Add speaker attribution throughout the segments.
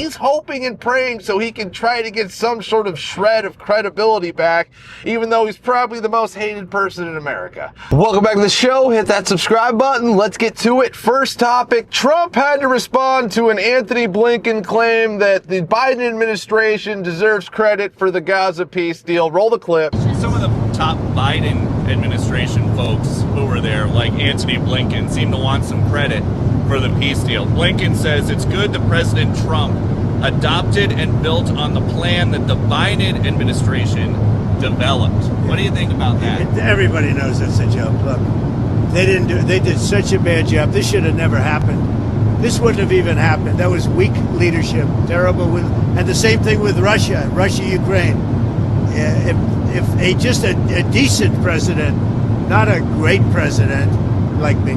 Speaker 1: He's hoping and praying so he can try to get some sort of shred of credibility back, even though he's probably the most hated person in America. Welcome back to the show. Hit that subscribe button. Let's get to it. First topic, Trump had to respond to an Anthony Blinken claim that the Biden administration deserves credit for the Gaza peace deal. Roll the clip.
Speaker 2: Some of the top Biden administration folks who were there, like Anthony Blinken, seem to want some credit for the peace deal. Blinken says it's good that President Trump adopted and built on the plan that the Biden administration developed. What do you think about that?
Speaker 3: Everybody knows that's a joke. Look, they did such a bad job. This should have never happened. This wouldn't have even happened. That was weak leadership, terrible. And the same thing with Russia, Ukraine. If just a decent president, not a great president like me,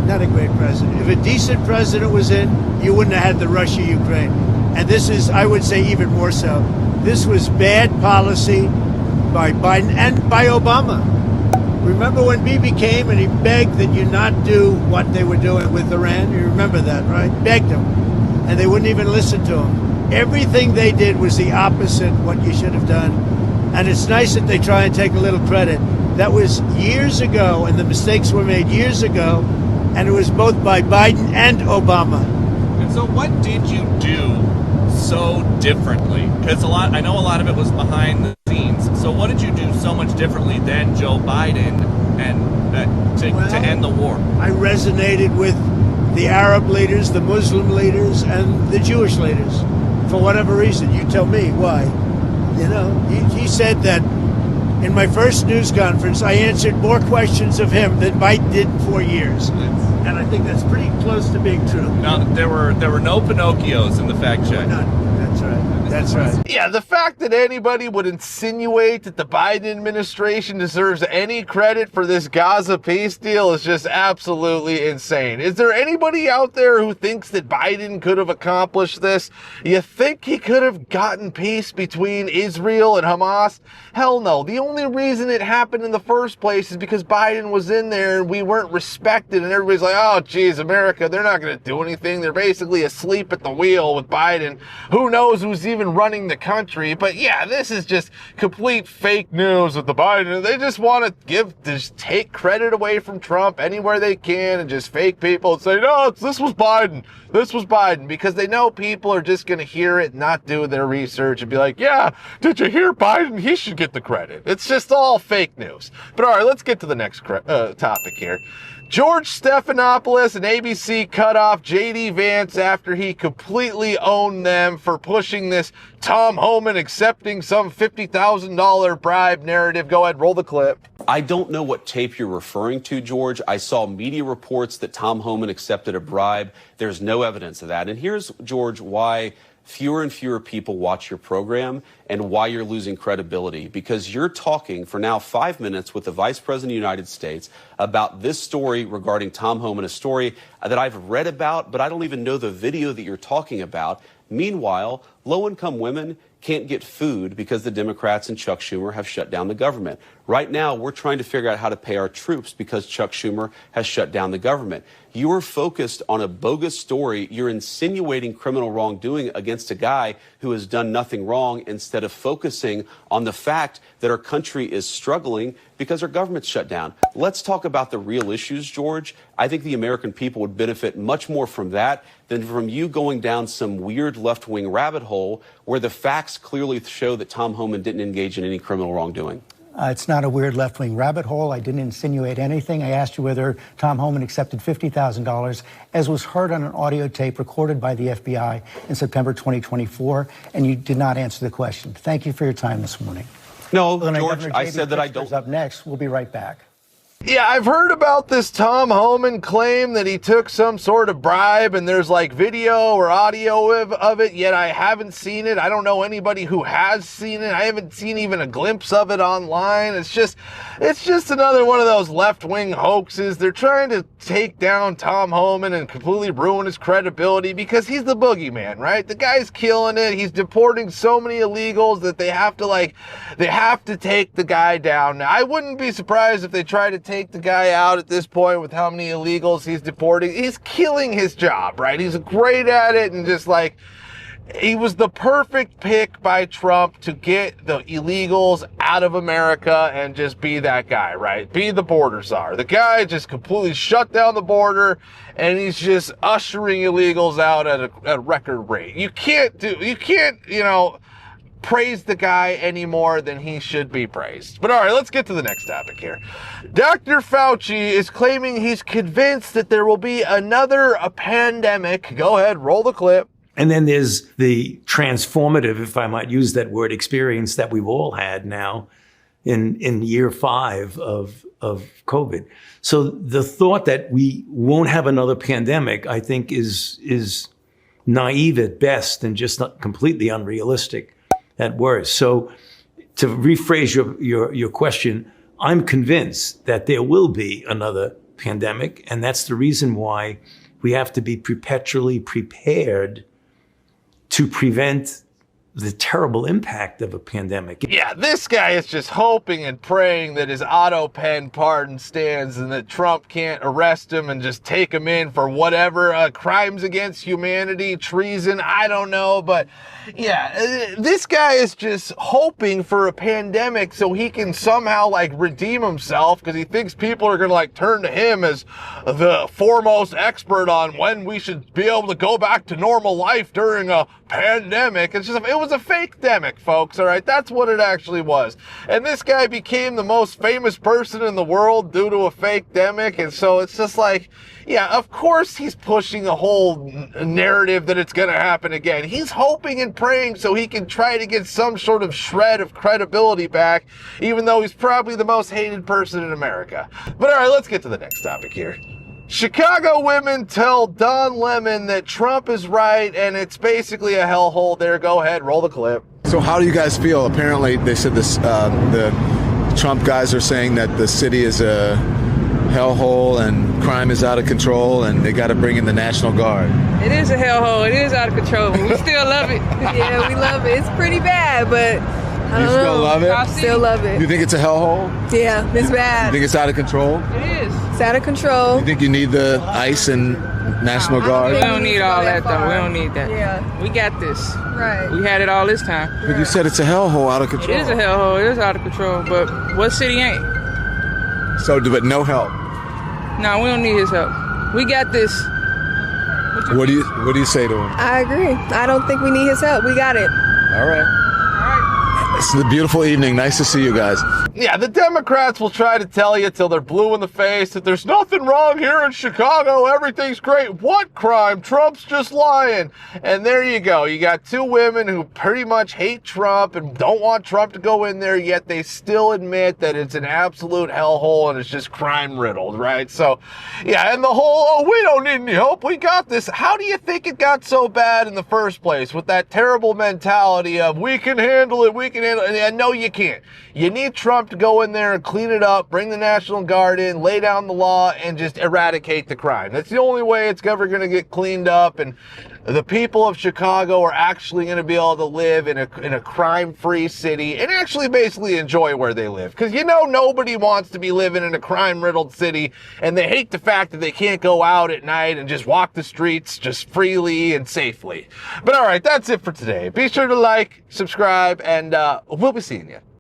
Speaker 3: not a great president. If a decent president was in, you wouldn't have had the Russia-Ukraine. And this is, I would say, even more so. This was bad policy by Biden and by Obama. Remember when Bibi came and he begged that you not do what they were doing with Iran? You remember that, right? Begged them. And they wouldn't even listen to him. Everything they did was the opposite what you should have done. And it's nice that they try and take a little credit. That was years ago, and the mistakes were made years ago. And it was both by Biden and Obama.
Speaker 2: And so what did you do so differently? Because I know a lot of it was behind the scenes. So what did you do so much differently than Joe Biden and to end the war?
Speaker 3: I resonated with the Arab leaders, the Muslim leaders, and the Jewish leaders. For whatever reason, you tell me why. You know, he said that in my first news conference, I answered more questions of him than Biden did in 4 years. And I think that's pretty close to being true.
Speaker 2: Now, there were no Pinocchios in the fact check.
Speaker 3: None. That's right. That's right.
Speaker 1: Yeah, the fact that anybody would insinuate that the Biden administration deserves any credit for this Gaza peace deal is just absolutely insane. Is there anybody out there who thinks that Biden could have accomplished this? You think he could have gotten peace between Israel and Hamas? Hell no. The only reason it happened in the first place is because Biden was in there and we weren't respected, and everybody's like, oh, geez, America, they're not going to do anything. They're basically asleep at the wheel with Biden. Who knows who's even running the country? But yeah, this is just complete fake news with the Biden. They just want to just take credit away from Trump anywhere they can and just fake people and say, no, this was Biden. This was Biden, because they know people are just going to hear it, not do their research and be like, yeah, did you hear Biden? He should get the credit. It's just all fake news. But all right, let's get to the next topic here. George Stephanopoulos and ABC cut off J.D. Vance after he completely owned them for pushing this Tom Homan accepting some $50,000 bribe narrative. Go ahead, roll the clip.
Speaker 4: I don't know what tape you're referring to, George. I saw media reports that Tom Homan accepted a bribe. There's no evidence of that. And here's, George, why fewer and fewer people watch your program and why you're losing credibility. Because you're talking for now 5 minutes with the Vice President of the United States about this story regarding Tom Homan, a story that I've read about, but I don't even know the video that you're talking about. Meanwhile, low-income women can't get food because the Democrats and Chuck Schumer have shut down the government. Right now, we're trying to figure out how to pay our troops because Chuck Schumer has shut down the government. You are focused on a bogus story. You're insinuating criminal wrongdoing against a guy who has done nothing wrong instead of focusing on the fact that our country is struggling because our government's shut down. Let's talk about the real issues, George. I think the American people would benefit much more from that than from you going down some weird left-wing rabbit hole where the facts clearly show that Tom Homan didn't engage in any criminal wrongdoing.
Speaker 5: It's not a weird left-wing rabbit hole. I didn't insinuate anything. I asked you whether Tom Homan accepted $50,000, as was heard on an audio tape recorded by the FBI in September 2024, and you did not answer the question. Thank you for your time this morning.
Speaker 4: No, George, I said that I don't.
Speaker 5: Up next, we'll be right back.
Speaker 1: Yeah, I've heard about this Tom Homan claim that he took some sort of bribe, and there's like video or audio of it, yet I haven't seen it. I don't know anybody who has seen it. I haven't seen even a glimpse of it online. It's just another one of those left-wing hoaxes. They're trying to take down Tom Homan and completely ruin his credibility because he's the boogeyman, right? The guy's killing it. He's deporting so many illegals that they have to take the guy down. Now, I wouldn't be surprised if they try to take the guy out at this point with how many illegals he's deporting. He's killing his job, right? He's great at it, and just like, he was the perfect pick by Trump to get the illegals out of America and just be that guy, right? Be the border czar. The guy just completely shut down the border, and he's just ushering illegals out at a record rate. You can't, praise the guy any more than he should be praised. But all right, let's get to the next topic here. Dr. Fauci is claiming he's convinced that there will be another pandemic. Go ahead, roll the clip.
Speaker 6: And then there's the transformative, if I might use that word, experience that we've all had now in year 5 of COVID. So the thought that we won't have another pandemic, I think, is naive at best and just not completely unrealistic at worst. So to rephrase your question, I'm convinced that there will be another pandemic, and that's the reason why we have to be perpetually prepared to prevent the terrible impact of a pandemic.
Speaker 1: Yeah, this guy is just hoping and praying that his auto pen pardon stands and that Trump can't arrest him and just take him in for whatever crimes against humanity, treason, I don't know. But yeah, this guy is just hoping for a pandemic so he can somehow redeem himself, because he thinks people are going to turn to him as the foremost expert on when we should be able to go back to normal life during a pandemic. It was a fake-demic, folks, all right? That's what it actually was. And this guy became the most famous person in the world due to a fake-demic, and so it's just yeah, of course he's pushing a whole narrative that it's going to happen again. He's hoping and praying so he can try to get some sort of shred of credibility back, even though he's probably the most hated person in America. But all right, let's get to the next topic here. Chicago women tell Don Lemon that Trump is right, and it's basically a hellhole there. Go ahead, roll the clip.
Speaker 7: So how do you guys feel? Apparently, they said this. The Trump guys are saying that the city is a hellhole and crime is out of control, and they got to bring in the National Guard.
Speaker 8: It is a hellhole. It is out of control, but we still love it.
Speaker 9: Yeah, we love it. It's pretty bad, but I don't know.
Speaker 7: You still love it?
Speaker 9: Still love it.
Speaker 7: You think it's a hellhole?
Speaker 9: Yeah, it's
Speaker 7: You
Speaker 9: bad.
Speaker 7: think it's out of control?
Speaker 8: It is.
Speaker 9: It's out of control.
Speaker 7: You think you need the ICE and National Guard?
Speaker 8: We don't need all that, though. We don't need that.
Speaker 9: Yeah.
Speaker 8: We got this.
Speaker 9: Right.
Speaker 8: We had it all this time.
Speaker 7: But you said it's a hellhole out of
Speaker 8: It
Speaker 7: control.
Speaker 8: is a hellhole. It is out of control, but what city ain't?
Speaker 7: So, but no help.
Speaker 8: No, we don't need his help. We got this.
Speaker 7: What do you say to him?
Speaker 9: I agree. I don't think we need his help. We got it.
Speaker 7: All right.
Speaker 8: All right.
Speaker 7: It's a beautiful evening. Nice to see you guys.
Speaker 1: Yeah, the Democrats will try to tell you till they're blue in the face that there's nothing wrong here in Chicago. Everything's great. What crime? Trump's just lying. And there you go. You got two women who pretty much hate Trump and don't want Trump to go in there, yet they still admit that it's an absolute hellhole and it's just crime riddled, right? So, yeah, and the whole, we don't need any help. We got this. How do you think it got so bad in the first place with that terrible mentality of we can handle it, we can handle it? And no, you can't. You need Trump to go in there and clean it up, bring the National Guard in, lay down the law, and just eradicate the crime. That's the only way it's ever going to get cleaned up, and the people of Chicago are actually going to be able to live in a crime-free city and actually basically enjoy where they live. Because nobody wants to be living in a crime-riddled city, and they hate the fact that they can't go out at night and just walk the streets just freely and safely. But all right, that's it for today. Be sure to like, subscribe, and we'll be seeing you.